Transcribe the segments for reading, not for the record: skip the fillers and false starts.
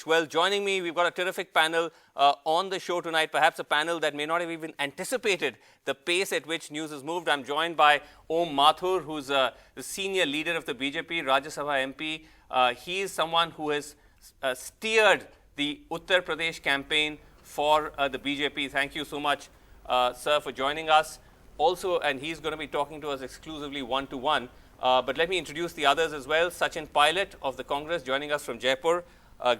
Well, joining me, we've got a terrific panel on the show tonight, perhaps a panel that may not have even anticipated the pace at which news has moved. I'm joined by Mathur, who's the senior leader of the BJP, Rajya Sabha MP. He is someone who has steered the Uttar Pradesh campaign for the BJP. Thank you so much, sir, for joining us. Also, and he's going to be talking to us exclusively one-to-one. But let me introduce the others as well. Sachin Pilot of the Congress joining us from Jaipur.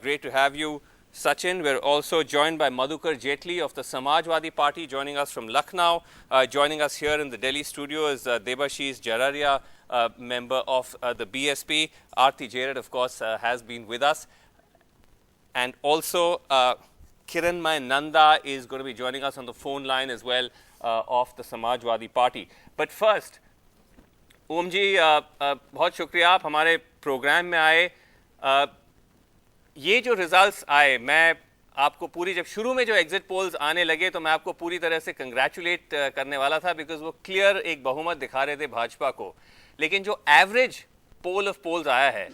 Great to have you, Sachin. We're also joined by Madhukar Jetli of the Samajwadi Party, joining us from Lucknow. Joining us here in the Delhi studio is Debashish Jararia, member of the BSP. Aarti Jared, of course, has been with us. And also, Kiranmay Nanda is going to be joining us on the phone line as well of the Samajwadi Party. But first, ओम जी, बहुत शुक्रिया आप हमारे programme में आए. ये जो results आए, मैं आपको पूरी, जब शुरू में जो एग्जिट पोल्स आने लगे तो मैं आपको पूरी तरह से कंग्रेचुलेट करने वाला था, बिकॉज वो क्लियर एक बहुमत दिखा रहे थे भाजपा को. लेकिन जो एवरेज पोल ऑफ पोल्स आया है,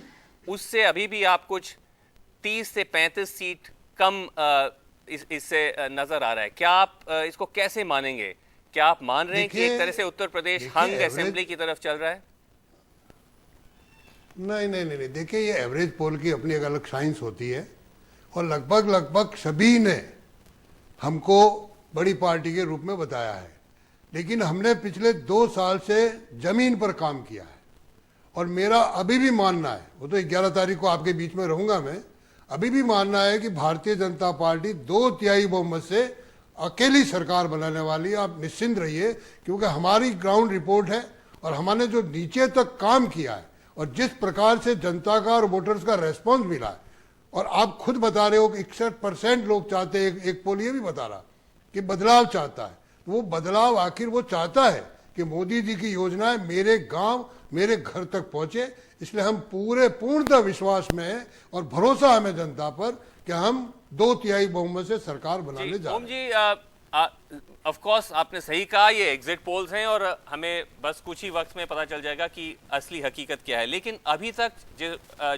उससे अभी भी आप कुछ 30 से 35 सीट कम इससे नज़र आ रहा है. क्या आप इसको कैसे मानेंगे? क्या आप मान रहे हैं कि एक तरह से उत्तर प्रदेश हंग असेंबली की तरफ चल रहा है? नहीं, देखिए, ये एवरेज पोल की अपनी एक अलग साइंस होती है और लगभग सभी ने हमको बड़ी पार्टी के रूप में बताया है. लेकिन हमने पिछले 2 साल से जमीन पर काम किया है और मेरा अभी भी मानना है, वो तो 11 तारीख को आपके बीच में रहूंगा मैं, अभी भी मानना है कि भारतीय जनता पार्टी 2/3 बहुमत से अकेली सरकार बनाने वाली है. आप निश्चिंत रहिए, क्योंकि हमारी ग्राउंड रिपोर्ट है और हमने जो नीचे तक काम किया है और जिस प्रकार से जनता का और वोटर्स का रेस्पॉन्स मिला है, और आप खुद बता रहे हो कि 61% लोग चाहते हैं, एक पोल ये भी बता रहा कि बदलाव चाहता है. तो वो बदलाव आखिर वो चाहता है कि मोदी जी की योजनाएं मेरे गांव, मेरे घर तक पहुंचे. इसलिए हम पूर्णतः विश्वास में हैं और भरोसा हमें जनता पर कि हम 2/3 बहुमत से सरकार बनाने जा रहे हैं. ऑफ कोर्स आपने सही कहा, ये एग्जिट पोल्स हैं और हमें बस कुछ ही वक्त में पता चल जाएगा कि असली हकीकत क्या है. लेकिन अभी तक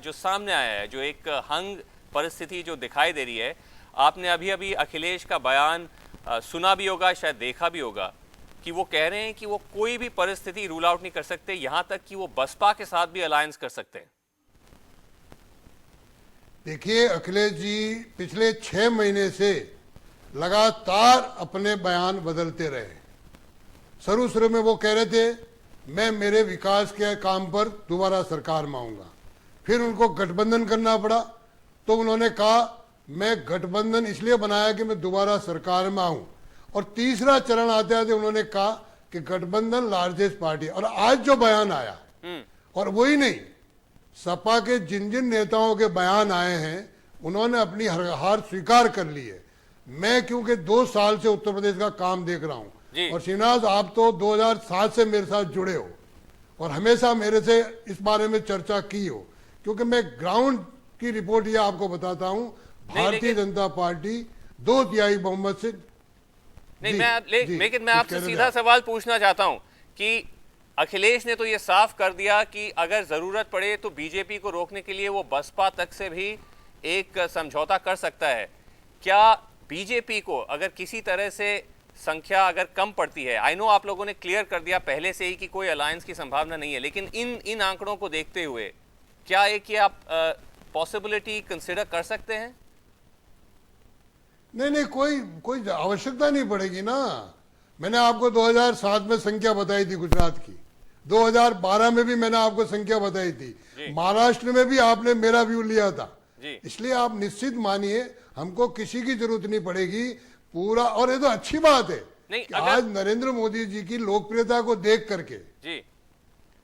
जो सामने आया है, जो एक हंग परिस्थिति जो दिखाई दे रही है, आपने अभी अखिलेश का बयान सुना भी होगा, शायद देखा भी होगा, कि वो कह रहे हैं कि वो कोई भी परिस्थिति रूल आउट नहीं कर सकते, यहां तक कि वो बसपा के साथ भी अलायंस कर सकते हैं. देखिए, अखिलेश जी पिछले 6 महीने से लगातार अपने बयान बदलते रहे. शुरू में वो कह रहे थे मैं मेरे विकास के काम पर दोबारा सरकार में आऊंगा. फिर उनको गठबंधन करना पड़ा तो उन्होंने कहा मैं गठबंधन इसलिए बनाया कि मैं दोबारा सरकार में आऊं. और तीसरा चरण आते आते उन्होंने कहा कि गठबंधन लार्जेस्ट पार्टी. और आज जो बयान आया, और वही नहीं, सपा के जिन नेताओं के बयान आए हैं, उन्होंने अपनी हार स्वीकार कर ली है. मैं क्योंकि 2 साल से उत्तर प्रदेश का काम देख रहा हूं, और श्रीनिवास आप तो 2007 से मेरे साथ जुड़े हो और हमेशा मेरे से इस बारे में चर्चा की हो, क्योंकि मैं ग्राउंड की रिपोर्ट ये आपको बताता हूं. भारतीय जनता पार्टी 2/3 बहुमत से नहीं. लेकिन मैं आपसे सीधा सवाल पूछना चाहता हूं कि अखिलेश ने तो ये साफ कर दिया कि अगर जरूरत पड़े तो बीजेपी को रोकने के लिए वो बसपा तक से भी एक समझौता कर सकता है. क्या बीजेपी को अगर किसी तरह से संख्या अगर कम पड़ती है, आई नो आप लोगों ने क्लियर कर दिया पहले से ही कि कोई अलायंस की संभावना नहीं है, लेकिन इन आंकड़ों को देखते हुए क्या एक ये आप पॉसिबिलिटी कंसिडर कर सकते हैं? नहीं, कोई आवश्यकता नहीं पड़ेगी ना. मैंने आपको 2007 में संख्या बताई थी गुजरात की, 2012 में भी मैंने आपको संख्या बताई थी, महाराष्ट्र में भी आपने मेरा व्यू लिया था. इसलिए आप निश्चित मानिए हमको किसी की जरूरत नहीं पड़ेगी पूरा. और ये तो अच्छी बात है कि आज नरेंद्र मोदी जी की लोकप्रियता को देख करके,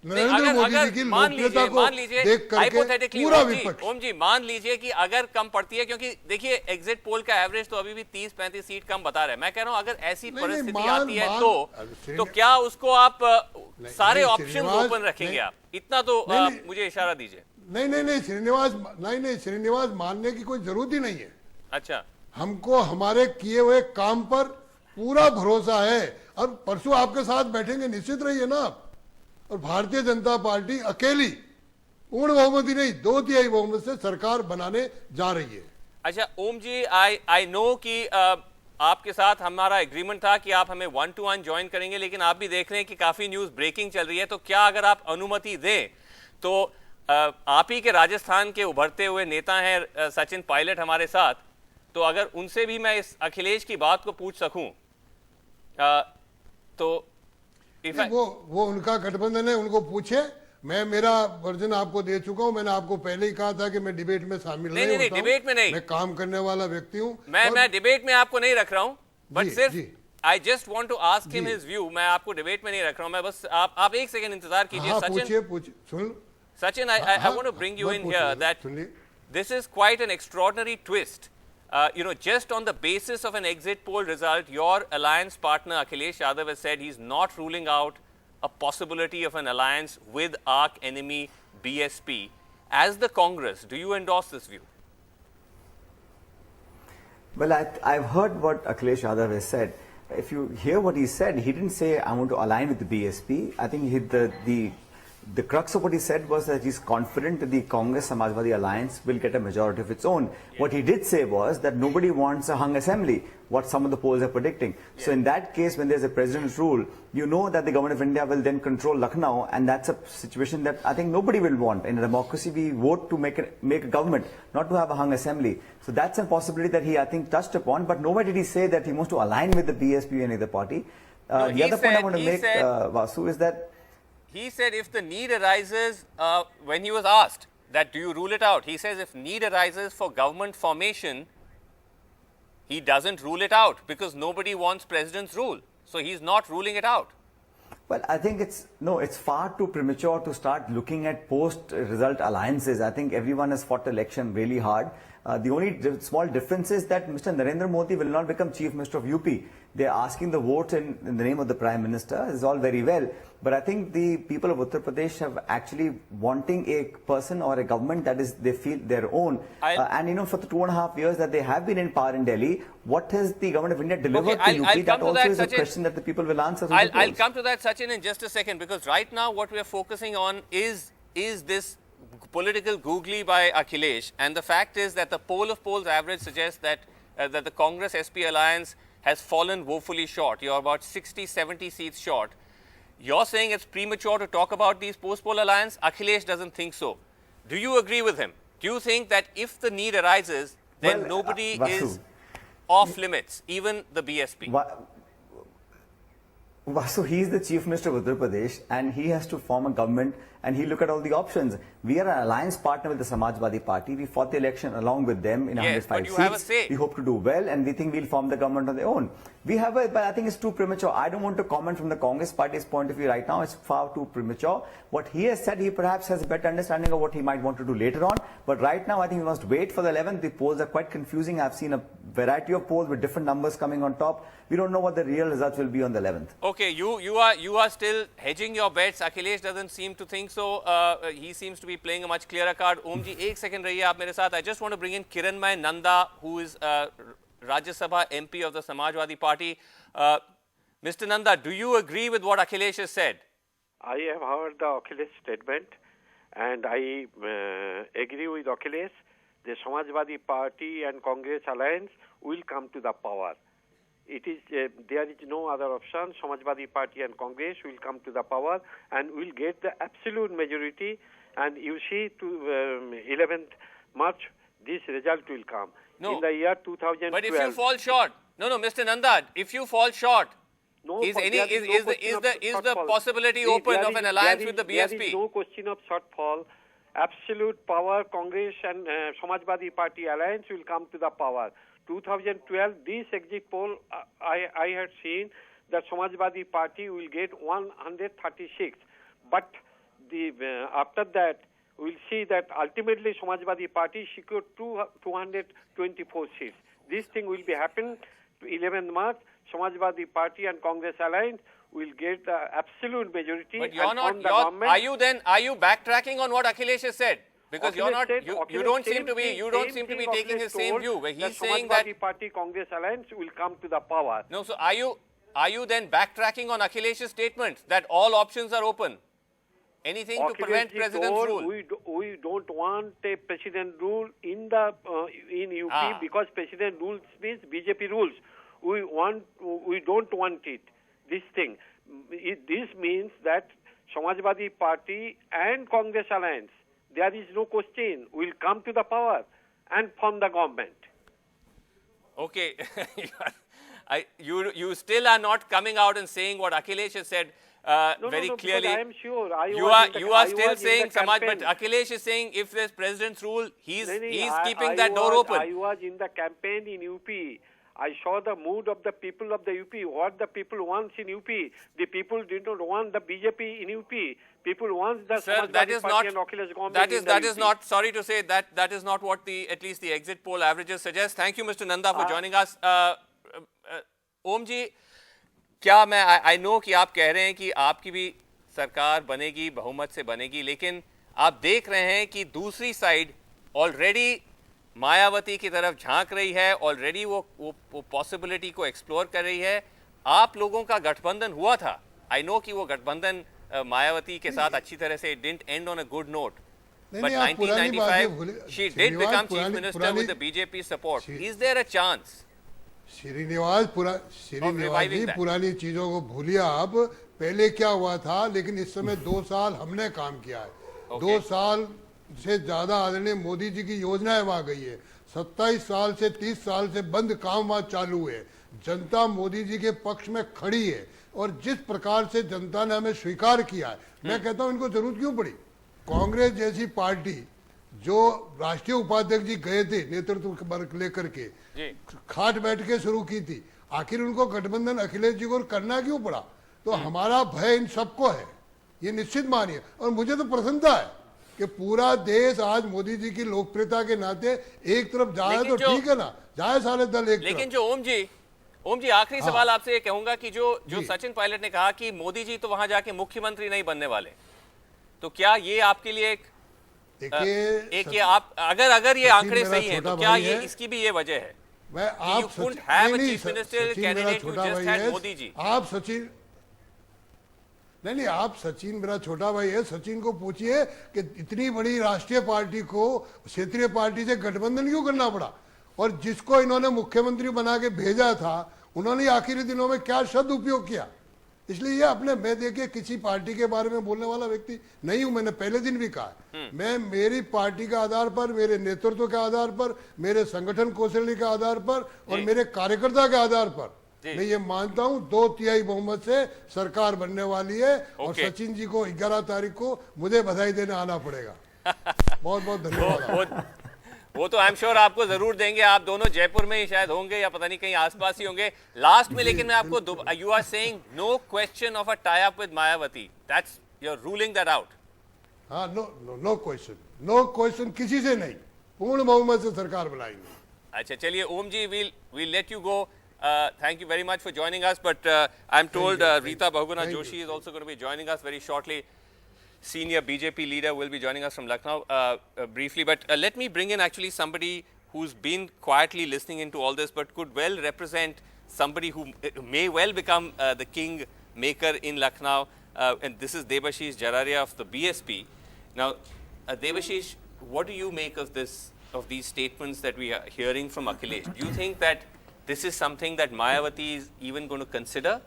नरेंद्र मोदी जी की लोकप्रियता को देख करके पूरा विपक्ष, ओम जी, मान लीजिए कि अगर कम पड़ती है, क्योंकि देखिए एग्जिट पोल का एवरेज तो अभी भी 30-35 सीट कम बता रहा है. मैं कह रहा हूं अगर ऐसी परिस्थिति आती है तो क्या उसको आप सारे ऑप्शन ओपन रखेंगे? आप इतना तो मुझे इशारा दीजिए. नहीं श्रीनिवास, मानने की कोई जरूरत ही नहीं है. अच्छा, हमको हमारे किए हुए काम पर पूरा भरोसा है और परसों आपके साथ बैठेंगे, निश्चित रहिए ना आप. और भारतीय जनता पार्टी अकेली पूर्ण बहुमत ही नहीं 2/3 बहुमत से सरकार बनाने जा रही है। अच्छा ओम जी, आई नो कि आपके साथ हमारा एग्रीमेंट था कि आप हमें 1-to-1 ज्वाइन करेंगे, लेकिन आप भी देख रहे हैं कि काफी न्यूज ब्रेकिंग चल रही है, तो क्या अगर आप अनुमति दें तो आप ही के राजस्थान के उभरते हुए नेता हैं सचिन पायलट हमारे साथ, तो अगर उनसे भी मैं इस अखिलेश की बात को पूछ सकूं तो वो उनका गठबंधन है, उनको पूछे। मैं मेरा वर्जन आपको दे चुका हूं। मैंने आपको पहले ही कहा था कि मैं डिबेट में शामिल नहीं होता हूं। डिबेट में नहीं, मैं काम करने वाला व्यक्ति हूं। मैं डिबेट में आपको नहीं रख रहा हूं, बट सिर्फ I just want to ask him his view. मैं आपको डिबेट में नहीं रख रहा हूं, मैं बस आप एक सेकंड इंतजार कीजिए। हाँ, सचिन पूछिए सुन। Sachin, I want to bring you in here that this is quite an extraordinary twist. Just on the basis of an exit poll result, your alliance partner Akhilesh Yadav has said he's not ruling out a possibility of an alliance with arch enemy BSP. As the Congress, do you endorse this view? Well, I've heard what Akhilesh Yadav has said. If you hear what he said, he didn't say, I want to align with the BSP. I think the crux of what he said was that he's confident that the Congress Samajwadi alliance will get a majority of its own. Yeah. What he did say was that nobody wants a hung assembly, what some of the polls are predicting. Yeah. So in that case, when there's a president's rule, you know that the government of India will then control Lucknow, and that's a situation that I think nobody will want. In a democracy, we vote to make a government, not to have a hung assembly. So that's a possibility that he, I think, touched upon, but nowhere did he say that he wants to align with the BSP or any other party. The other point I want to make, Vasu, is that he said if the need arises, when he was asked that do you rule it out, he says if need arises for government formation, he doesn't rule it out because nobody wants president's rule. So he's not ruling it out. Well, I think it's far too premature to start looking at post-result alliances. I think everyone has fought the election really hard. The only small difference is that Mr. Narendra Modi will not become Chief Minister of UP. They're asking the votes in the name of the Prime Minister. It's all very well. But I think the people of Uttar Pradesh have actually wanting a person or a government that is, they feel, their own. And for the 2.5 years that they have been in power in Delhi, what has the government of India delivered to UP? That also is a question that the people will answer. I'll come to that, Sachin, in just a second, because right now what we are focusing on is this political googly by Akhilesh, and the fact is that the poll of polls average suggests that that the Congress SP alliance has fallen woefully short. You're about 60-70 seats short. You're saying it's premature to talk about these post-poll alliance. Akhilesh doesn't think so. Do you agree with him? Do you think that if the need arises, then nobody is off limits, even the BSP? So he's the Chief Minister of Uttar Pradesh and he has to form a government and he look at all the options. We are an alliance partner with the Samajwadi Party. We fought the election along with them in 105 seats. Have a say. We hope to do well and we think we'll form the government on their own. But I think it's too premature. I don't want to comment from the Congress Party's point of view right now. It's far too premature. What he has said, he perhaps has a better understanding of what he might want to do later on. But right now, I think we must wait for the 11th. The polls are quite confusing. I've seen a variety of polls with different numbers coming on top. We don't know what the real results will be on the 11th. Okay, you are still hedging your bets. Akhilesh doesn't seem to think so. He seems to be playing a much clearer card. Om ji, एक second रहिए आप मेरे साथ. I just want to bring in Kiranmay Nanda, who is Rajya Sabha MP of the Samajwadi Party. Mr. Nanda, do you agree with what Akhilesh has said? I have heard the Akhilesh statement and I agree with Akhilesh. The Samajwadi Party and Congress alliance will come to the power. It is there is no other option. Samajwadi Party and Congress will come to the power and will get the absolute majority. And you see, to 11th March, this result will come. No. In the year 2012. But if you fall short, no, Mr. Nanda, if you fall short, is the possibility open of an alliance with the BSP? There is no question of shortfall. Absolute power, Congress and Samajwadi Party alliance will come to the power. 2012, this exit poll, I had seen that Samajwadi Party will get 136. But after that, we'll see that ultimately Samajwadi Party secured 224 seats. This thing will be happen to 11th March. Samajwadi Party and Congress alliance will get the absolute majority. But you're not. Are you backtracking on what Akhilesh has said? Because Akhilesh you don't seem to be taking the same view. Where he's saying that Samajwadi Party Congress alliance will come to the power. No, so are you then backtracking on Akhilesh's statement that all options are open? anything to prevent president's rule. We don't want a president rule in the in UP because president rules means BJP rules. We don't want it. This thing. This means that Samajwadi Party and Congress alliance, there is no question, will come to the power and form the government. Okay, you still are not coming out and saying what Akhilesh has said very clearly. I am sure. You are still saying Samaj, but Akhilesh is saying if there's president's rule, he's keeping that door open. I was in the campaign in UP. I saw the mood of the people of the UP, what the people want in UP. The people did not want the BJP in UP. People want the Samajwadi Party and Akhilesh government that is not, sorry to say, that is not what at least the exit poll averages suggest. Thank you, Mr. Nanda, for joining us. ओम जी, क्या मैं I know कि आप कह रहे हैं कि आपकी भी सरकार बनेगी, बहुमत से बनेगी, लेकिन आप देख रहे हैं कि दूसरी साइड ऑलरेडी मायावती की तरफ झांक रही है, ऑलरेडी वो पॉसिबिलिटी को एक्सप्लोर कर रही है. आप लोगों का गठबंधन हुआ था. आई नो कि वो गठबंधन मायावती के साथ अच्छी तरह से didn't and on a good note. But 1995, she did become chief minister with the BJP support. Is there a chance? Srinivas ji, पुरानी चीजों को भूलिए आप. पहले क्या हुआ था, लेकिन इस समय 2 साल हमने काम किया है. 2 साल से ज्यादा आदरणीय मोदी जी की योजनाएं वहां गई है. 27 साल से 30 साल से बंद काम वहां चालू है. जनता मोदी जी के पक्ष में खड़ी है और जिस प्रकार से जनता ने हमें स्वीकार किया है, मैं कहता हूं इनको जरूरत क्यों पड़ी. कांग्रेस जैसी पार्टी जो राष्ट्रीय उपाध्यक्ष जी गए थे नेतृत्व लेकर के खाट बैठ के शुरू की थी, आखिर उनको गठबंधन अखिलेश जी को करना क्यों पड़ा. तो हमारा भय इन सबको है, ये निश्चित मानिए. और मुझे तो प्रसन्नता है कि पूरा देश आज मोदी जी की लोकप्रियता के नाते एक तरफ जाए तो ठीक है ना, जाए सारे दल एक. लेकिन जो ओम जी आखिरी सवाल आपसे ये कहूंगा कि जो सचिन पायलट ने कहा कि मोदी जी तो वहां जाके मुख्यमंत्री नहीं बनने वाले, तो क्या ये आपके लिए एक ये आप अगर ये आंकड़े सही हैं तो क्या ये इसकी भी ये वजह है. मैं आप सचिन मेरा छोटा भाई है. सचिन को पूछिए कि इतनी बड़ी राष्ट्रीय पार्टी को क्षेत्रीय पार्टी से गठबंधन क्यों करना पड़ा, और जिसको इन्होंने मुख्यमंत्री बना के भेजा था उन्होंने आखिरी दिनों में क्या शब्द उपयोग किया. इसलिए ये मैं देखिए किसी पार्टी के बारे में बोलने वाला व्यक्ति नहीं हूं. मैंने पहले दिन भी कहा, मैं मेरी पार्टी के आधार पर, मेरे नेतृत्व के आधार पर, मेरे संगठन कौशल्य के आधार पर और मेरे कार्यकर्ता के आधार पर मैं ये मानता हूं 2/3 बहुमत से सरकार बनने वाली है. और सचिन जी को 11 तारीख को मुझे बधाई देने आना पड़ेगा. बहुत बहुत धन्यवाद. वो तो आई एम श्योर आपको जरूर देंगे. आप दोनों जयपुर में ही शायद होंगे या पता नहीं कहीं आसपास ही होंगे लास्ट में. लेकिन मैं आपको you are saying no question of a tie up with Mayawati, that's you are ruling that out. हाँ, नो क्वेश्चन किसी से नहीं, पूर्ण बहुमत से सरकार बनाएंगे. अच्छा चलिए ओम जी, we'll let you go. Thank you very much for joining us, but I'm told Rita Bahuguna Joshi is also going to be joining us very shortly. Senior BJP leader will be joining us from Lucknow briefly, but let me bring in actually somebody who's been quietly listening into all this but could well represent somebody who may well become the king maker in Lucknow, and this is Debashish Jararia of the BSP. Now Debashish, what do you make of these statements that we are hearing from Akhilesh? Do you think that this is something that Mayawati is even going to consider?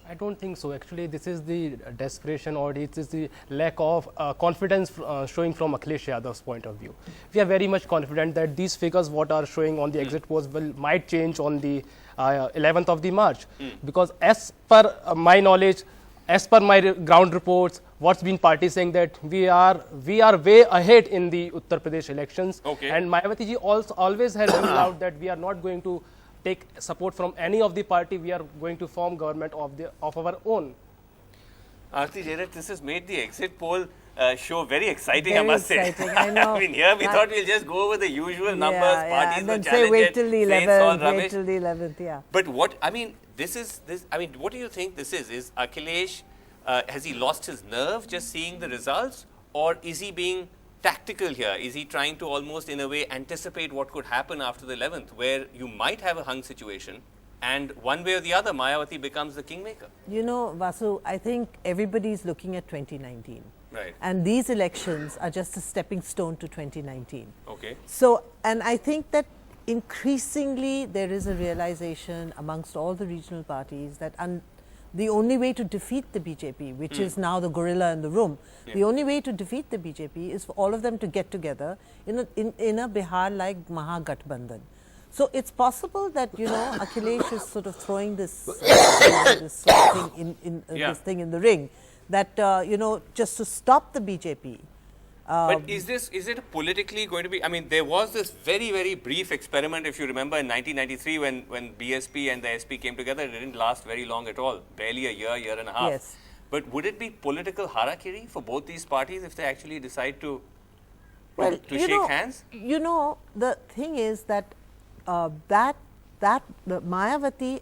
I don't think so. Actually, this is the desperation, or it is the lack of confidence showing from Akhilesh Yadav's point of view. We are very much confident that these figures what are showing on the exit polls might change on the 11th of the March. Because as per my knowledge, as per my ground reports, what's been party saying that we are way ahead in the Uttar Pradesh elections. And Mayawati ji always has ruled out that we are not going to take support from any of the party. We are going to form government of our own. Aarti Jared, this has made the exit poll show very exciting, very I must exciting, say. I know. I mean, here we thought we'll just go over the usual numbers, parties and then will say challenge wait it, till the say it's all 11th, rubbish. wait till the 11th, yeah. But what, I mean, what do you think this is? Is Akhilesh, has he lost his nerve just seeing the results, or is he being tactical here? Is he trying to almost in a way anticipate what could happen after the 11th, where you might have a hung situation and one way or the other Mayawati becomes the kingmaker? You know, Vasu, I think everybody is looking at 2019. Right. And these elections are just a stepping stone to 2019. Okay. So, and I think that increasingly there is a realization amongst all the regional parties that the only way to defeat the BJP, which is now the gorilla in the room, the only way to defeat the BJP is for all of them to get together in a Bihar-like Mahagathbandhan. So it's possible that, you know, Akhilesh is sort of throwing this, this sort of thing this thing in the ring, that, you know, just to stop the BJP. But is it politically going to be, I mean, there was this very, very brief experiment, if you remember, in 1993 when BSP and the SP came together. It didn't last very long at all, barely a year and a half. Yes. But would it be political harakiri for both these parties if they actually decide to shake hands? You know, the thing is that Mayawati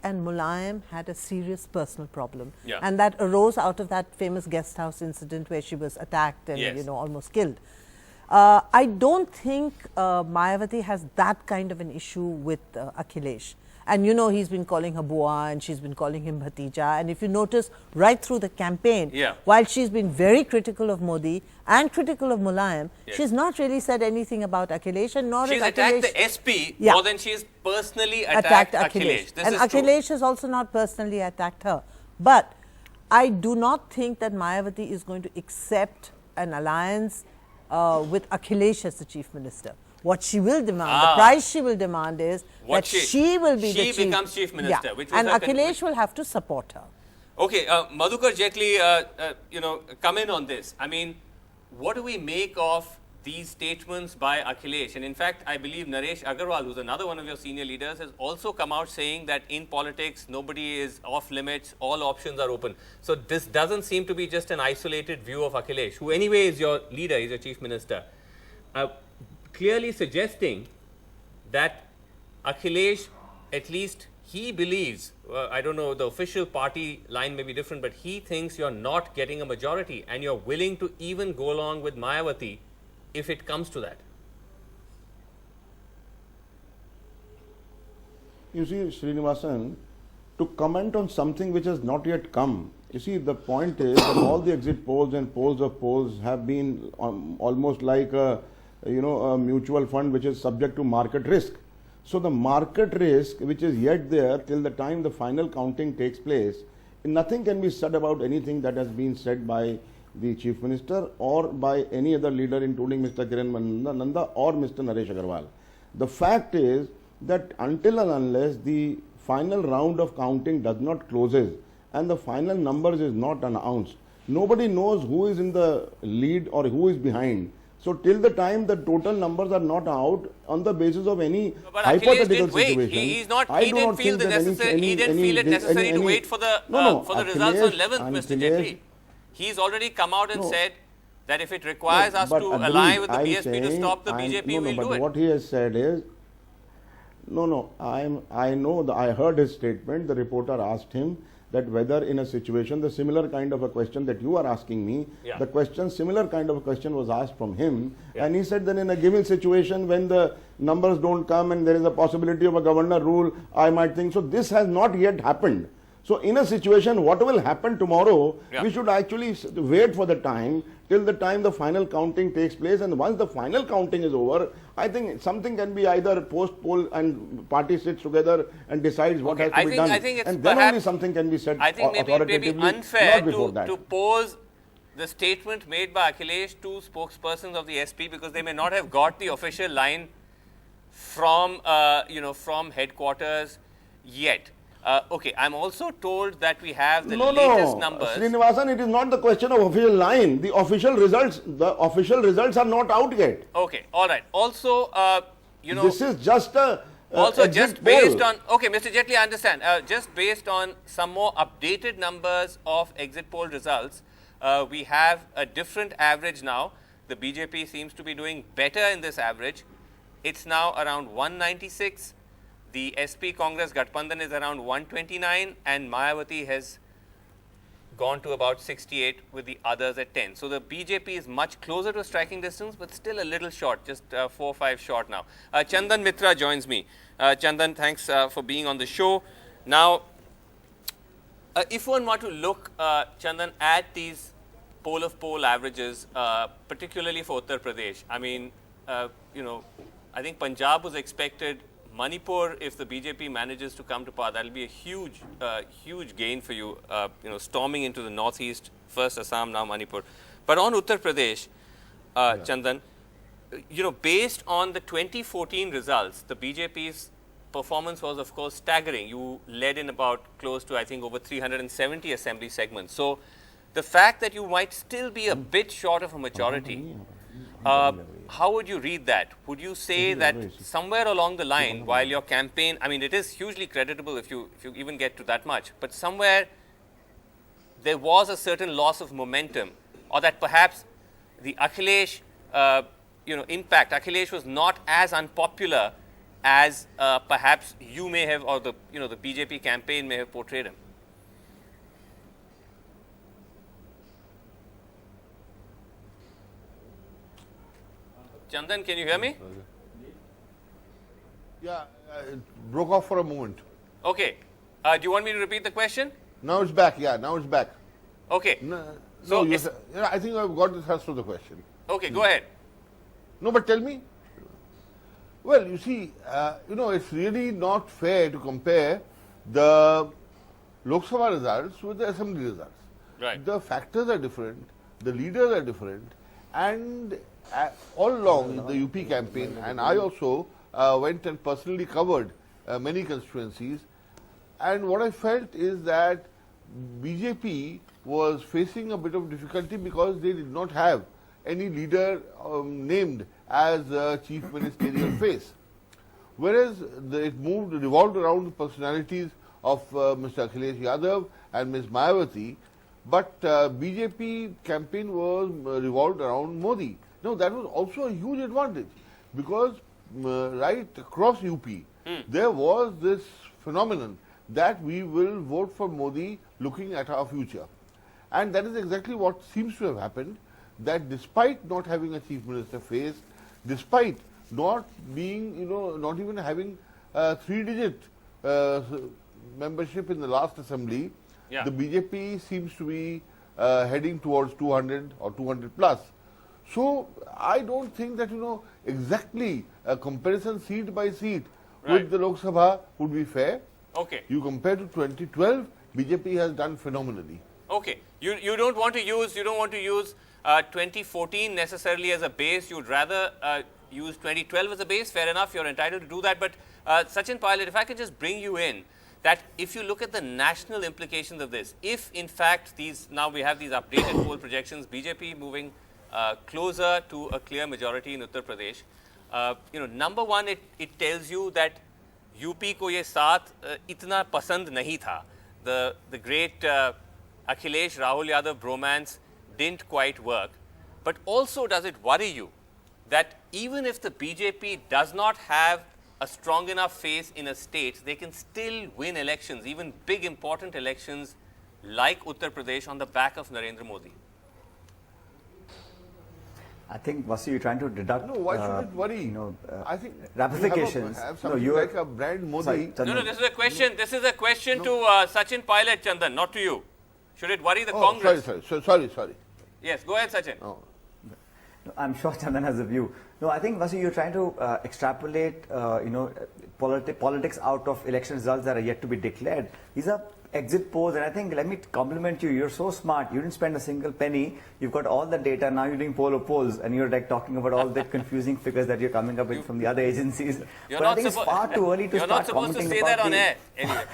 and Mulayam had a serious personal problem, and that arose out of that famous guest house incident where she was attacked and you know, almost killed. I don't think Mayawati has that kind of an issue with Akhilesh. And you know, he's been calling her Bua and she's been calling him Bhatija. And if you notice, right through the campaign, while she's been very critical of Modi and critical of Mulayam, she's not really said anything about Akhilesh, and nor she's is attacked Akhilesh, the SP more than she's personally attacked Akhilesh. And Akhilesh has also not personally attacked her. But I do not think that Mayawati is going to accept an alliance with Akhilesh as the chief minister. What she will demand, the price she will demand is that she will be the chief. She becomes chief minister. Which was and Akhilesh will have to support her. Okay, Madhukar Jetli, you know, come in on this. I mean, what do we make of these statements by Akhilesh? And in fact, I believe Naresh Agarwal, who's another one of your senior leaders, has also come out saying that in politics, nobody is off limits, all options are open. So this doesn't seem to be just an isolated view of Akhilesh, who anyway is your leader, he's your chief minister. Clearly suggesting that Akhilesh, at least he believes, I don't know, the official party line may be different, but he thinks you're not getting a majority and you're willing to even go along with Mayawati if it comes to that. You see, Srinivasan, to comment on something which has not yet come, you see, the point is that all the exit polls and polls of polls have been almost like a mutual fund which is subject to market risk. So the market risk which is yet there till the time the final counting takes place, nothing can be said about anything that has been said by the Chief Minister or by any other leader, including Mr. Kiran Nanda or Mr. Naresh Agarwal. The fact is that until and unless the final round of counting does not closes and the final numbers is not announced, nobody knows who is in the lead or who is behind. So till the time the total numbers are not out on the basis of any hypothetical situation, he didn't feel it necessary to wait for the results on 11th, Mr. Jetli. He's already come out and said that if it requires us to ally with the BSP to stop the BJP, we'll do it. What he has said is, I heard his statement. The reporter asked him that whether in a situation, the similar kind of a question that you are asking me, similar kind of a question was asked from him, and he said that in a given situation when the numbers don't come and there is a possibility of a governor rule, I might think. So this has not yet happened. So in a situation, what will happen tomorrow, we should actually wait for the time till the time the final counting takes place, and once the final counting is over, I think something can be either post-poll and party sits together and decides what has to be done. And then only something can be said authoritatively. I think maybe it may be unfair to pose the statement made by Akhilesh to spokespersons of the SP, because they may not have got the official line from, from headquarters yet. Okay, I'm also told that we have the latest numbers. Srinivasan, it is not the question of official line. The official results are not out yet. Okay, all right. Also, this is just a just based on, okay, Mr. Jetli, I understand. Just based on some more updated numbers of exit poll results, we have a different average now. The BJP seems to be doing better in this average. It's now around 196. The SP Congress Gathbandhan is around 129 and Mayawati has gone to about 68 with the others at 10. So the BJP is much closer to striking distance, but still a little short, just 4 or 5 short now. Chandan Mitra joins me. Chandan, thanks for being on the show. Now, if one were to look, Chandan, at these poll averages, particularly for Uttar Pradesh. I mean, I think Punjab was expected. Manipur, if the BJP manages to come to power, that will be a huge, huge gain for you, storming into the northeast, first Assam, now Manipur. But on Uttar Pradesh, Chandan, based on the 2014 results, the BJP's performance was, of course, staggering. You led in about close to, I think, over 370 assembly segments. So the fact that you might still be a bit short of a majority, how would you read that? Would you say that somewhere along the line, while your campaign, I mean, it is hugely creditable if you even get to that much, but somewhere there was a certain loss of momentum, or that perhaps the Akhilesh, impact, Akhilesh was not as unpopular as perhaps you may have, or the BJP campaign may have portrayed him? Chandan, can you hear me? Yeah, it broke off for a moment. Okay. Do you want me to repeat the question? Now it's back. Yeah, now it's back. Okay. So I think I've got the thrust of the question. Okay, go ahead. No, but tell me. Well, you see, it's really not fair to compare the Lok Sabha results with the assembly results. Right. The factors are different, the leaders are different, and all along the UP campaign, and I also went and personally covered many constituencies, and what I felt is that BJP was facing a bit of difficulty because they did not have any leader named as a chief ministerial face. Whereas it revolved around the personalities of Mr. Akhilesh Yadav and Ms. Mayawati, but BJP campaign was revolved around Modi. Now that was also a huge advantage because right across UP there was this phenomenon that we will vote for Modi looking at our future. And that is exactly what seems to have happened, that despite not having a chief minister face, despite not being, not even having a 3-digit membership in the last assembly, the BJP seems to be heading towards 200 or 200 plus. So I don't think that, exactly a comparison seat by seat with the Lok Sabha would be fair. Okay. You compare to 2012, BJP has done phenomenally. Okay. You don't want to use 2014 necessarily as a base. You'd rather use 2012 as a base. Fair enough. You're entitled to do that. But Sachin Pilot, if I could just bring you in, that if you look at the national implications of this, if in fact now we have these updated poll projections, BJP moving closer to a clear majority in Uttar Pradesh, number one, it tells you that UP को ये साथ इतना पसंद नहीं था. The great Akhilesh Rahul Yadav bromance didn't quite work. But also, does it worry you that even if the BJP does not have a strong enough face in a state, they can still win elections, even big important elections like Uttar Pradesh on the back of Narendra Modi? I think, Vasu, you're trying to deduct. No, why should it worry? I think ramifications. Have something like a brand Modi. Sorry, No, this is a question. This is a question to Sachin Pilot, Chandan, not to you. Should it worry the Congress? Sorry. Yes, go ahead, Sachin. No, I'm sure Chandan has a view. No, I think, Vasu, you're trying to extrapolate, politics out of election results that are yet to be declared. These are exit polls, and I think, let me compliment you. You're so smart. You didn't spend a single penny. You've got all the data. Now you're doing poll of polls, and you're like talking about all the confusing figures that you're coming up with from the other agencies. But I think it's far too early to start commenting about. You're not supposed to say that on air. Anyway.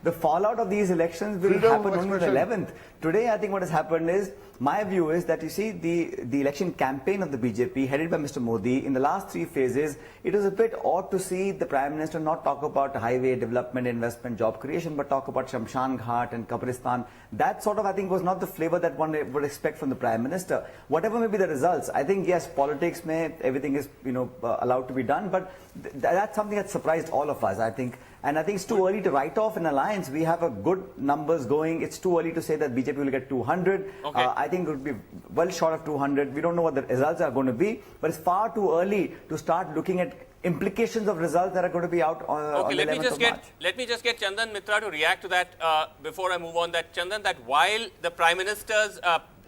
The fallout of these elections will happen only on the 11th. Today, I think what has happened is, my view is that you see the election campaign of the BJP headed by Mr. Modi in the last 3 phases, it was a bit odd to see the Prime Minister not talk about highway development, investment, job creation, but talk about Shamshan Ghat and Kabristan. That sort of, I think, was not the flavor that one would expect from the Prime Minister. Whatever may be the results, I think, yes, politics everything is, allowed to be done, but that's something that surprised all of us, I think. And I think it's too early to write off an alliance. We have a good numbers going. It's too early to say that BJP will get 200. Okay. think it would be well short of 200. We don't know what the results are going to be, but it's far too early to start looking at implications of results that are going to be out on the 11th of March. Let me just get Chandan Mitra to react to that before I move on. That Chandan, that while the Prime Minister's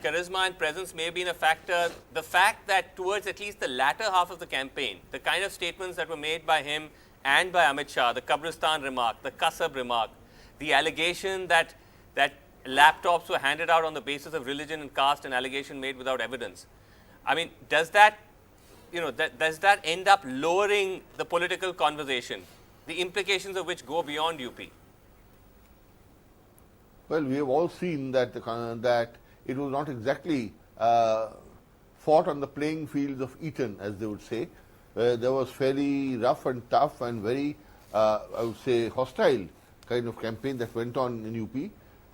charisma and presence may have been a factor, the fact that towards at least the latter half of the campaign, the kind of statements that were made by him and by Amit Shah, the Kabristan remark, the Kasab remark, the allegation that laptops were handed out on the basis of religion and caste, an allegation made without evidence. I mean, does that end up lowering the political conversation, the implications of which go beyond UP? Well, we have all seen that that it was not exactly fought on the playing fields of Eton, as they would say. There was fairly rough and tough and very, I would say, hostile kind of campaign that went on in UP.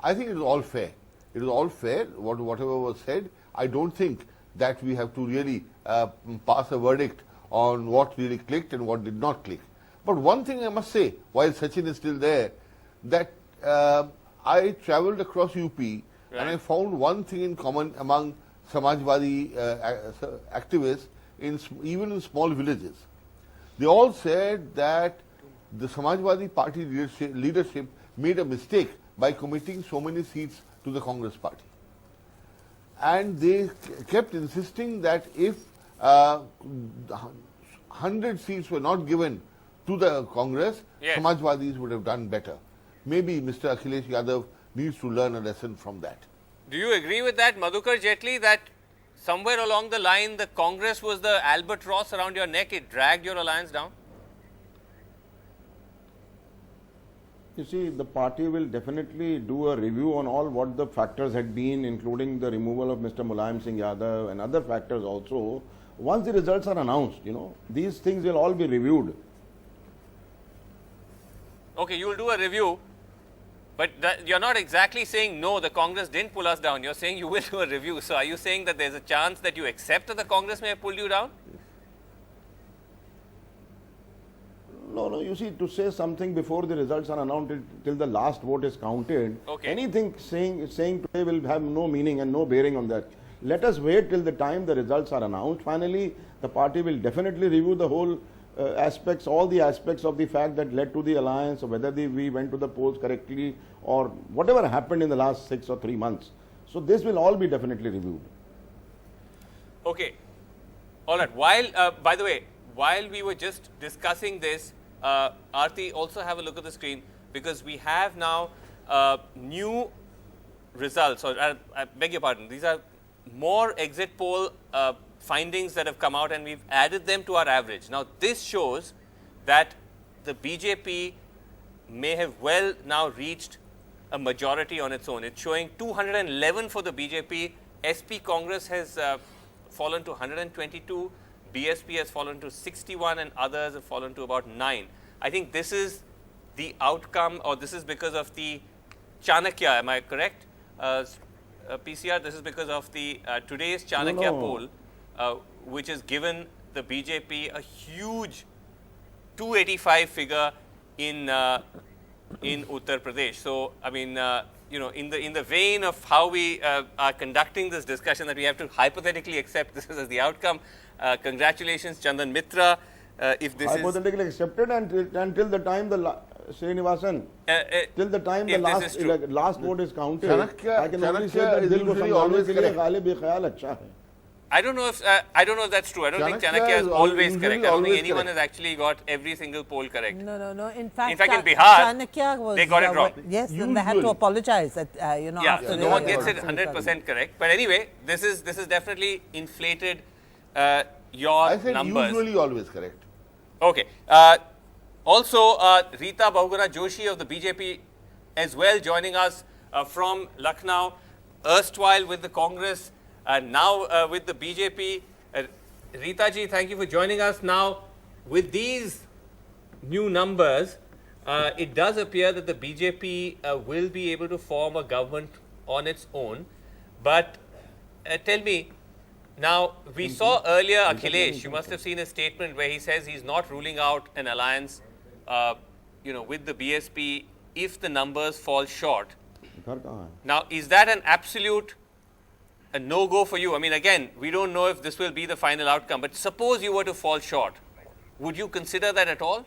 I think it was all fair. It was all fair, whatever was said. I don't think that we have to really pass a verdict on what really clicked and what did not click. But one thing I must say, while Sachin is still there, that I travelled across UP and I found one thing in common among Samajwadi activists, even in small villages. They all said that the Samajwadi Party leadership made a mistake by committing so many seats to the Congress Party. And they kept insisting that if 100 seats were not given to the Congress, Samajwadis would have done better. Maybe Mr. Akhilesh Yadav needs to learn a lesson from that. Do you agree with that, Madhukar Jetli, that somewhere along the line the Congress was the albatross around your neck, it dragged your alliance down? You see, the party will definitely do a review on all what the factors had been, including the removal of Mr. Mulayam Singh Yadav and other factors also. Once the results are announced, these things will all be reviewed. Okay, you will do a review, but you're not exactly saying, no, the Congress didn't pull us down. You're saying you will do a review. So are you saying that there's a chance that you accept that the Congress may have pulled you down? No, you see, to say something before the results are announced till the last vote is counted, anything saying today will have no meaning and no bearing on that. Let us wait till the time the results are announced. Finally, the party will definitely review the whole all the aspects of the fact that led to the alliance, or whether we went to the polls correctly, or whatever happened in the last 6 or 3 months. So this will all be definitely reviewed. Okay. All right. By the way, while we were just discussing this, Aarti, also have a look at the screen, because we have now new results, or I beg your pardon, these are more exit poll findings that have come out, and we've added them to our average. Now, this shows that the BJP may have well now reached a majority on its own. It's showing 211 for the BJP. SP Congress has fallen to 122. BSP has fallen to 61 and others have fallen to about 9. I think this is the outcome, or this is because of the Chanakya, am I correct? PCR, this is because of the today's Chanakya poll, which has given the BJP a huge 285 figure in Uttar Pradesh. So, I mean, in the vein of how we are conducting this discussion, that we have to hypothetically accept this as the outcome. Congratulations, Chandan Mitra. If this hypothetically accepted until the time Srinivasan, till the time the last vote is counted, I can only say that Dil ko samjhane ke liye ghalib ye khayal acha hai. I don't know if that's true. I don't think Chanakya is always correct. I don't think anyone has actually got every single poll correct. No. In fact, in Bihar, Chanakya was, they got it wrong. Yes, then they had to apologize. Yeah, so no one gets it 100% correct. But anyway, this is definitely inflated your numbers. I said usually always correct. Okay. Also, Rita Bahuguna Joshi of the BJP as well joining us from Lucknow, erstwhile with the Congress, now with the BJP. Rita ji, thank you for joining us. Now, with these new numbers, it does appear that the BJP will be able to form a government on its own. But tell me, now we saw earlier Akhilesh, you must have seen a statement where he says he's not ruling out an alliance with the BSP if the numbers fall short. Now, is that an absolute a no-go for you? I mean, again, we don't know if this will be the final outcome, but suppose you were to fall short. Would you consider that at all?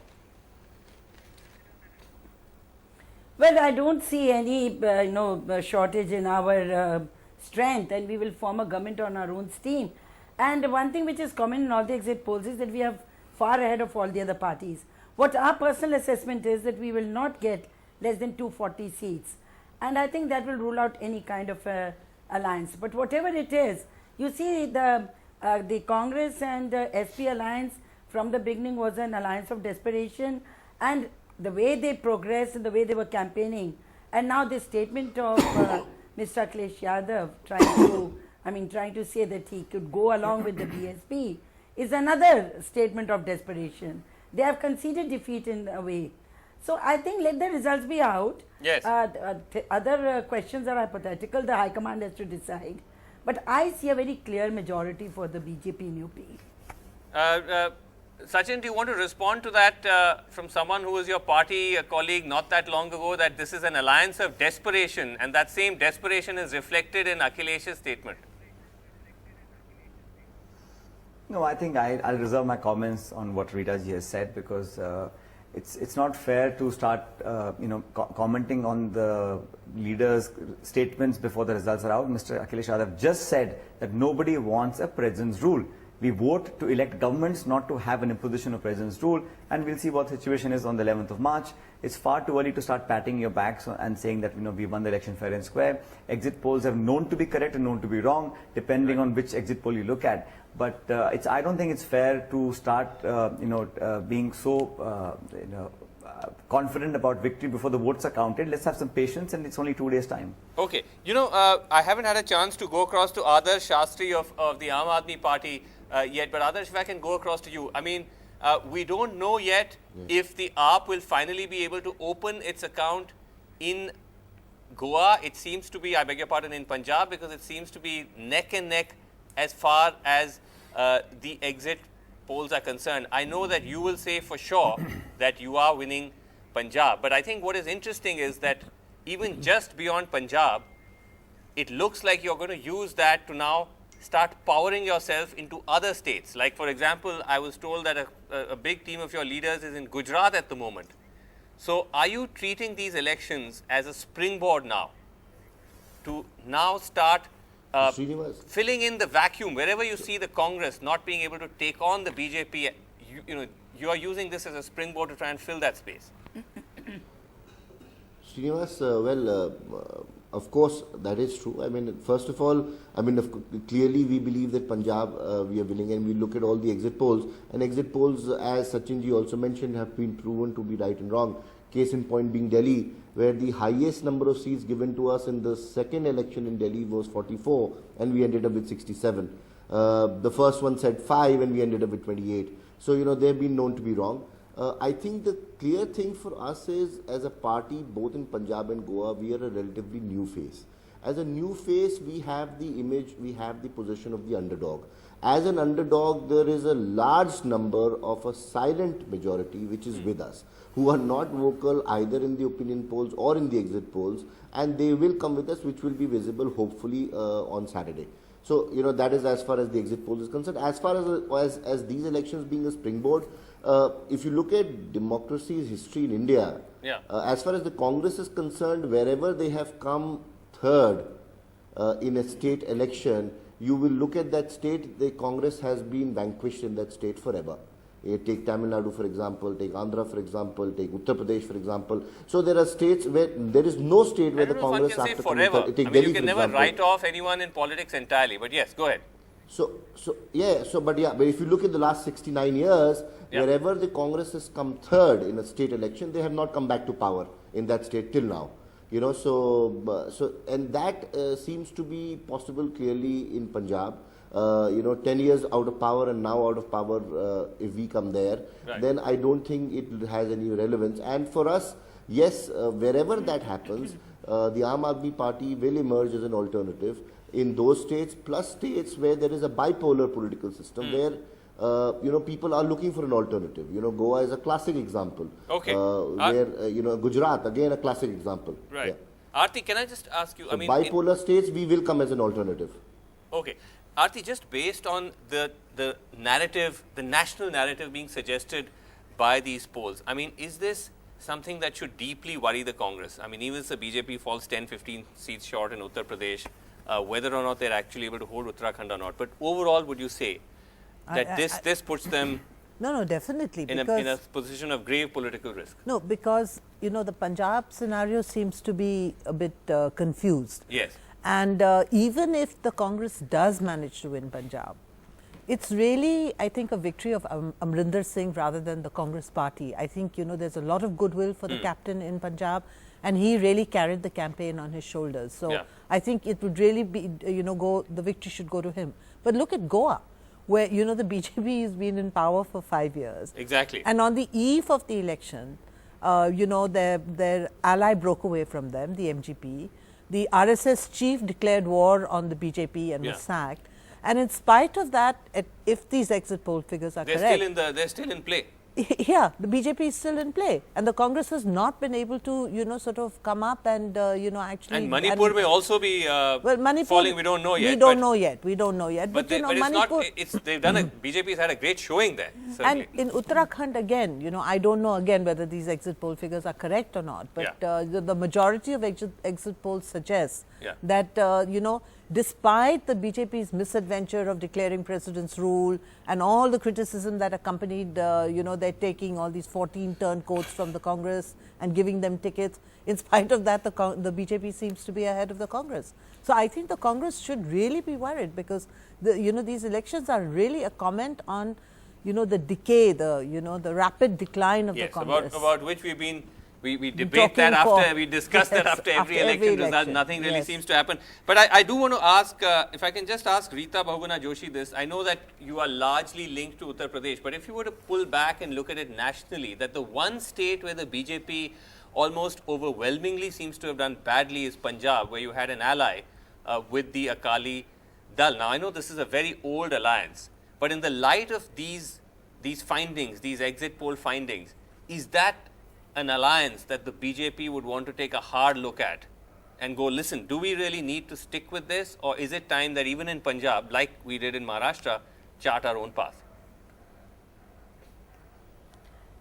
Well, I don't see any, shortage in our strength, and we will form a government on our own steam. And one thing which is common in all the exit polls is that we are far ahead of all the other parties. What our personal assessment is that we will not get less than 240 seats. And I think that will rule out any kind of alliance. But whatever it is, you see the Congress and SP alliance from the beginning was an alliance of desperation, and the way they progressed and the way they were campaigning, and now this statement of Mr. Akhilesh Yadav trying to say that he could go along with the BSP is another statement of desperation. They have conceded defeat in a way. So I think let the results be out. Yes. Other questions are hypothetical. The High Command has to decide. But I see a very clear majority for the BJP in UP. Sachin, do you want to respond to that from someone who was your party colleague not that long ago, that this is an alliance of desperation, and that same desperation is reflected in Akhilesh's statement? No, I think I'll reserve my comments on what Rita ji has said, because it's not fair to start commenting on the leaders' statements before the results are out. Mr. Akhilesh Yadav just said that nobody wants a president's rule. We vote to elect governments, not to have an imposition of president's rule, and we'll see what the situation is on the 11th of March. It's far too early to start patting your backs and saying that we won the election fair and square. Exit polls have known to be correct and known to be wrong, depending on which exit poll you look at. But I don't think it's fair to start being so confident about victory before the votes are counted. Let's have some patience, and it's only 2 days' time. Okay. I haven't had a chance to go across to Adarsh Shastri of the Aam Aadmi Party yet, but Adarsh, if I can go across to you. I mean, we don't know yet if the AAP will finally be able to open its account in Goa. It seems to be, I beg your pardon, in Punjab, because it seems to be neck and neck as far as the exit polls are concerned. I know that you will say for sure that you are winning Punjab, but I think what is interesting is that even just beyond Punjab, it looks like you're going to use that to now start powering yourself into other states. Like, for example, I was told that a big team of your leaders is in Gujarat at the moment. So are you treating these elections as a springboard now to now start filling in the vacuum wherever you see the Congress not being able to take on the BJP? You are using this as a springboard to try and fill that space. Srinivas, of course, that is true. I mean, first of all, clearly we believe that Punjab we are winning, and we look at all the exit polls. And exit polls, as Sachin ji also mentioned, have been proven to be right and wrong. Case in point being Delhi, where the highest number of seats given to us in the second election in Delhi was 44, and we ended up with 67. The first one said 5, and we ended up with 28. So, they have been known to be wrong. I think the clear thing for us is, as a party, both in Punjab and Goa, we are a relatively new face. As a new face, we have the image, we have the position of the underdog. As an underdog, there is a large number of a silent majority which is with us, who are not vocal either in the opinion polls or in the exit polls, and they will come with us, which will be visible hopefully on Saturday. So, that is as far as the exit polls is concerned. As far as these elections being a springboard, if you look at democracy's history in India, as far as the Congress is concerned, wherever they have come third in a state election, you will look at that state, the Congress has been vanquished in that state forever. Take Tamil Nadu, for example, take Andhra, for example, take Uttar Pradesh, for example. So there are states where there is no state where the Congress after forever. Take Delhi, you can never write off anyone in politics entirely. But yes, go ahead. But if you look at the last 69 years, wherever the Congress has come third in a state election, they have not come back to power in that state till now. And that seems to be possible clearly in Punjab. 10 years out of power and now out of power, if we come there, then I don't think it has any relevance. And for us, yes, wherever that happens, the Aam Aadmi Party will emerge as an alternative in those states, plus states where there is a bipolar political system, where people are looking for an alternative. Goa is a classic example. Okay. Where Gujarat, again a classic example. Right. Aarti, can I just ask you? So bipolar states, we will come as an alternative. Okay. Aarti, just based on the narrative, the national narrative being suggested by these polls, I mean, is this something that should deeply worry the Congress? I mean, even if the BJP falls 10, 15 seats short in Uttar Pradesh, whether or not they're actually able to hold Uttarakhand or not. But overall, would you say that this puts them no, definitely, in a position of grave political risk? No, because, you know, the Punjab scenario seems to be a bit confused. Yes. And even if the Congress does manage to win Punjab, it's really, I think, a victory of Amrinder Singh rather than the Congress party. I think, you know, there's a lot of goodwill for the captain in Punjab, and he really carried the campaign on his shoulders. So I think it would really be, you know, the victory should go to him. But look at Goa, where, you know, the BJP has been in power for 5 years. Exactly. And on the eve of the election, you know, their ally broke away from them, the MGP. The RSS chief declared war on the BJP and was sacked. And in spite of that, if these exit poll figures are correct, they're still in play. Yeah, the BJP is still in play, and the Congress has not been able to, you know, sort of come up and, you know, actually. And Manipur may also be falling. We don't know yet. We don't know yet. We don't know yet. But, you know, it's Manipur, not. They've done BJP has had a great showing there. Certainly. And in Uttarakhand again, you know, I don't know again whether these exit poll figures are correct or not. But the majority of exit polls suggest that you know, despite the BJP's misadventure of declaring president's rule and all the criticism that accompanied, you know, they're taking all these 14 turncoats from the Congress and giving them tickets. In spite of that, the BJP seems to be ahead of the Congress. So I think the Congress should really be worried, because you know, these elections are really a comment on, you know, the decay, you know, the rapid decline of the Congress. About which we've been. We debate that after, we discuss that after every election result. Nothing really seems to happen. But I do want to ask, if I can just ask Rita Bahuguna Joshi this. I know that you are largely linked to Uttar Pradesh, but if you were to pull back and look at it nationally, that the one state where the BJP almost overwhelmingly seems to have done badly is Punjab, where you had an ally with the Akali Dal. Now, I know this is a very old alliance, but in the light of these findings, these exit poll findings, is that an alliance that the BJP would want to take a hard look at and go, listen, do we really need to stick with this, or is it time that even in Punjab, like we did in Maharashtra, chart our own path?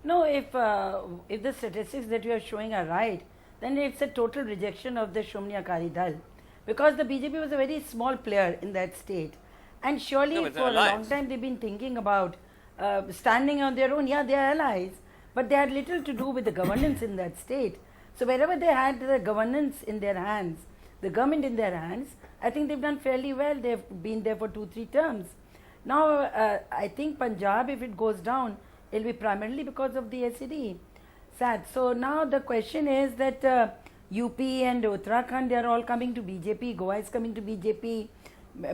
No, if the statistics that you are showing are right, then it's a total rejection of the Shomni Akali Dal, because the BJP was a very small player in that state, and surely for a long time they've been thinking about standing on their own. Yeah, they are allies, but they had little to do with the governance in that state. So wherever they had the governance in their hands, the government in their hands, I think they've done fairly well. They've been there for 2-3 terms. Now, I think Punjab, if it goes down, it'll be primarily because of the SED. Sad. So now the question is that UP and Uttarakhand, they are all coming to BJP. Goa is coming to BJP.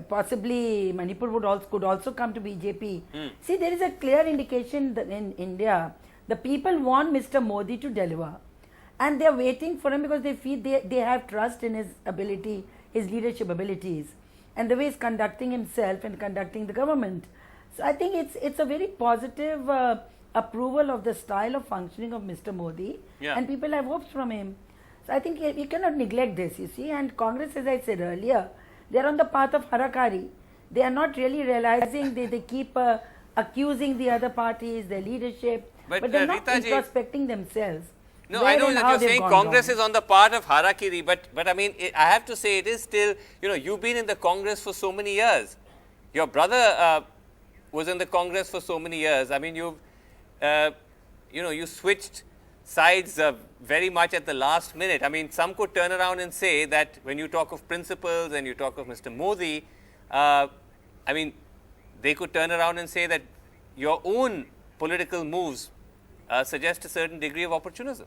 Possibly Manipur could also come to BJP. See, there is a clear indication that in India, the people want Mr. Modi to deliver, and they are waiting for him because they feel they have trust in his ability, his leadership abilities, and the way he's conducting himself and conducting the government. So I think it's a very positive approval of the style of functioning of Mr. Modi, and people have hopes from him. So I think you cannot neglect this, you see. And Congress, as I said earlier, they are on the path of harakari. They are not really realizing. They keep accusing the other parties, their leadership. But they're not introspecting themselves. No, I know that you're saying Congress is on the part of harakiri, but I mean, I have to say it is still, you know, you've been in the Congress for so many years. Your brother was in the Congress for so many years. I mean, you switched sides very much at the last minute. I mean, some could turn around and say that when you talk of principles and you talk of Mr. Modi, I mean, they could turn around and say that your own political moves suggest a certain degree of opportunism.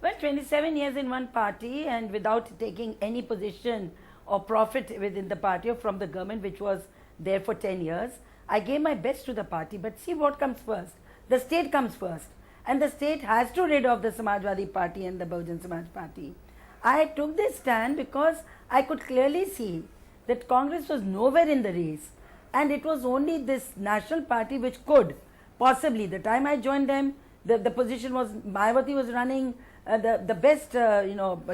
Well, 27 years in one party and without taking any position or profit within the party or from the government, which was there for 10 years, I gave my best to the party. But see what comes first. The state comes first. And the state has to rid of the Samajwadi Party and the Bahujan Samaj Party. I took this stand because I could clearly see that Congress was nowhere in the race. And it was only this national party which could possibly, the time I joined them, the position was Mayawati was running the best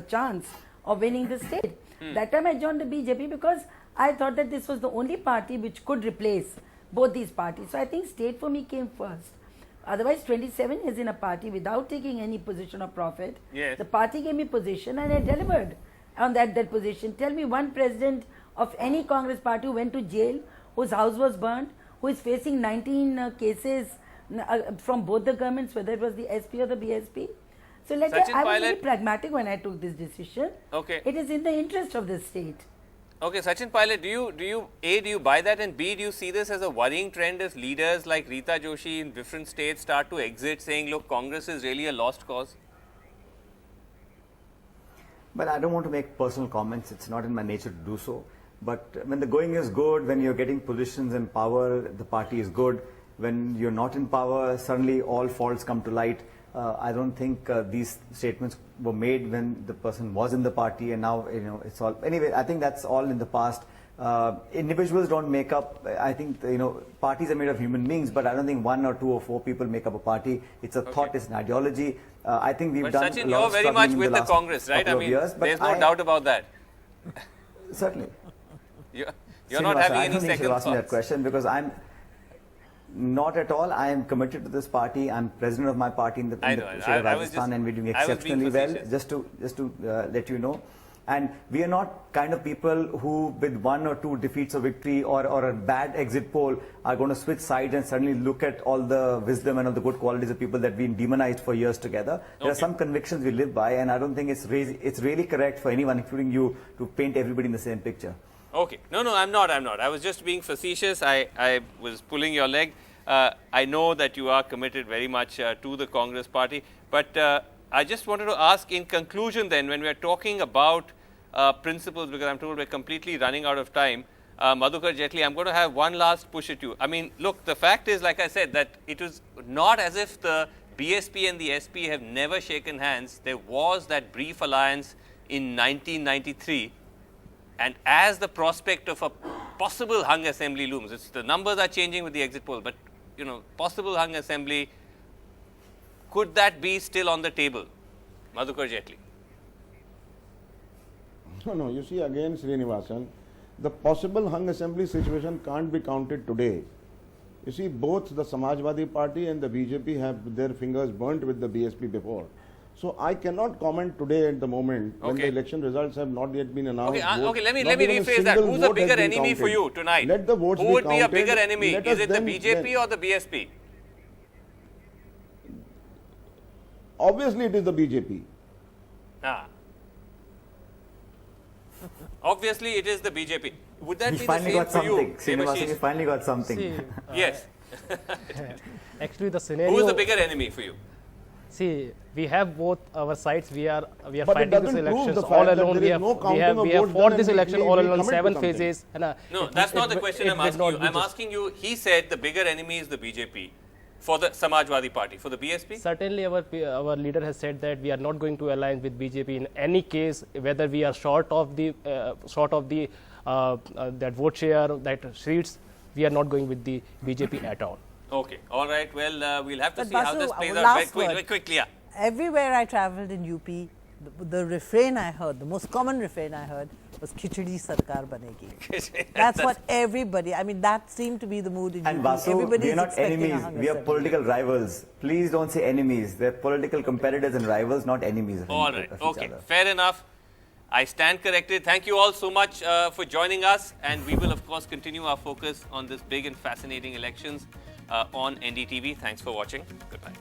chance of winning the state. That time I joined the BJP because I thought that this was the only party which could replace both these parties. So I think state for me came first. Otherwise, 27 is in a party without taking any position of profit. Yes. The party gave me position and I delivered on that position. Tell me one president of any Congress party who went to jail, whose house was burnt, who is facing 19 cases from both the governments, whether it was the SP or the BSP. So I was very pragmatic when I took this decision. Okay. It is in the interest of the state. Okay, Sachin Pilot, do you buy that, and B, do you see this as a worrying trend if leaders like Rita Joshi in different states start to exit, saying, look, Congress is really a lost cause? Well, I don't want to make personal comments. It's not in my nature to do so. But when the going is good, when you're getting positions and power, the party is good. When you're not in power, suddenly all faults come to light. I don't think these statements were made when the person was in the party, and now it's all. Anyway, I think that's all in the past. Individuals don't make up. I think parties are made of human beings, but I don't think 1 or 2 or 4 people make up a party. It's a thought, it's an ideology. I think we've done. Sachin, you're very much with the Congress, right? I mean, there's no doubt about that. Certainly. You're not having any second thoughts. I don't think you should ask me that question because I'm. Not at all. I am committed to this party. I'm president of my party in the state of Rajasthan, and we're doing exceptionally well. Just to let you know, and we are not kind of people who, with 1 or 2 defeats or victory or a bad exit poll, are going to switch sides and suddenly look at all the wisdom and all the good qualities of people that we've been demonized for years together. There are some convictions we live by, and I don't think it's really correct for anyone, including you, to paint everybody in the same picture. Okay. No, I'm not. I was just being facetious. I was pulling your leg. I know that you are committed very much to the Congress party. But I just wanted to ask in conclusion then, when we are talking about principles, because I'm told we're completely running out of time, Madhukar Jetli, I'm going to have one last push at you. I mean, look, the fact is, like I said, that it was not as if the BSP and the SP have never shaken hands. There was that brief alliance in 1993. And as the prospect of a possible hung assembly looms, the numbers are changing with the exit poll, but possible hung assembly, could that be still on the table? Madhukar Jetli. No, you see again, Srinivasan, the possible hung assembly situation can't be counted today. You see, both the Samajwadi Party and the BJP have their fingers burnt with the BSP before. So I cannot comment today at the moment when the election results have not yet been announced. Okay, let me rephrase that. Who's a bigger enemy for you tonight? Let the votes Who would be a bigger enemy? Is it the BJP or the BSP? Obviously, it is the BJP. Obviously, it is the BJP. Would that be the finally same got for you? Srinivasan, you finally got something. See, yes. Actually, the scenario. Who is the bigger enemy for you? See, we have both our sides. We are But fighting this election all alone. We have fought this election all alone, 7 phases. No, that's not the question I'm asking you. I'm asking you. He said the bigger enemy is the BJP for the Samajwadi Party. For the BSP, certainly our leader has said that we are not going to align with BJP in any case, whether we are short of the that vote share, that seats. We are not going with the BJP at all. Okay, all right. Well, we'll have to see Basu, how this plays last out. Very quickly, yeah. Everywhere I travelled in UP, the refrain I heard, the most common refrain I heard was "Khichdi Sarkar banegi." That's what everybody. I mean, that seemed to be the mood in And UP. Basu, Everybody we are is not expecting enemies. a hung We are assembly. political rivals. Please don't say enemies. They're political competitors and rivals, not enemies. All right. Okay. Fair enough. I stand corrected. Thank you all so much for joining us, and we will, of course, continue our focus on this big and fascinating elections on NDTV. Thanks for watching. Goodbye.